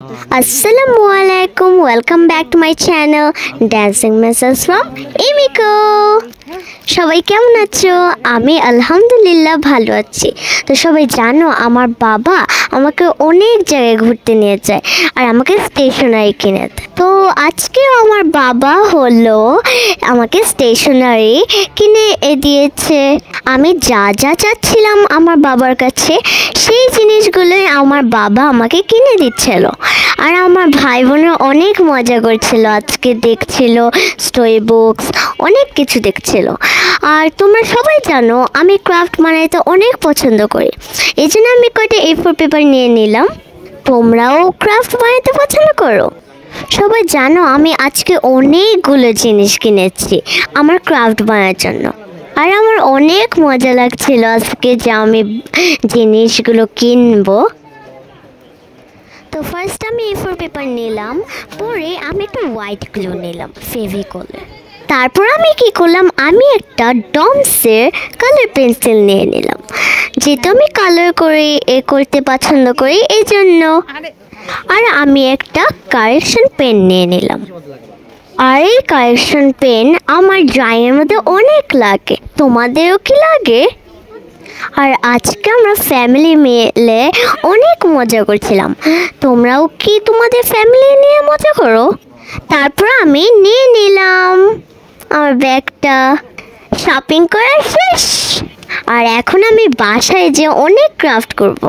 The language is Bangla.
Assalamualaikum, welcome back to my channel Dancing Message from Emiko. সবাই কেমন আছো? আমি আলহামদুলিল্লাহ ভালো আছি। তো সবাই জানো আমার বাবা আমাকে অনেক জায়গায় ঘুরতে নিয়ে যায় আর আমাকে স্টেশনারি কিনে দেয়। তো আজকে আমার বাবা হলো আমাকে স্টেশনারি কিনে দিয়েছে। আমি যা যা চাচ্ছিলাম আমার বাবার কাছে সেই জিনিসগুলোই আমার বাবা আমাকে কিনে দিচ্ছিল। আর আমার ভাই বোনের অনেক মজা করছিল, আজকে দেখছিল স্টোরি বুকস, অনেক কিছু দেখছিল। আর তোমরা সবাই জানো আমি ক্রাফট বানাইতে অনেক পছন্দ করি, এই জন্য আমি কয়টা A4 পেপার নিয়ে নিলাম। তোমরাও ক্রাফট বানাইতে পছন্দ করো? সবাই জানো আমি আজকে অনেকগুলো জিনিস কিনেছি আমার ক্রাফট বানানোর জন্য। আর আমার অনেক মজা লাগছিল আজকে যে আমি জিনিসগুলো কিনবো। তো ফার্স্ট আমি A4 পেপার নিলাম, পরে আমি একটা হোয়াইট গ্লু নিলাম ফেভিকলের। তারপর আমি কি করলাম, আমি একটা ডমসের কালার পেন্সিল নিয়ে নিলাম, যেহেতু আমি কালার করে করতে পছন্দ করি এই জন্য। আর আমি একটা কারেকশন পেন নিয়ে নিলাম। আর এই কারেকশন পেন আমার ড্রয়িংয়ের মধ্যে অনেক লাগে, তোমাদেরও কি লাগে? আর আজকে আমরা ফ্যামিলি মিলে অনেক মজা করছিলাম। তোমরাও কি তোমাদের ফ্যামিলি নিয়ে মজা করো? তারপর আমি নিয়ে নিলাম আমার ব্যাগটা। শপিং করা শেষ, আর এখন আমি বাসায় যে অনেক ক্রাফট করব।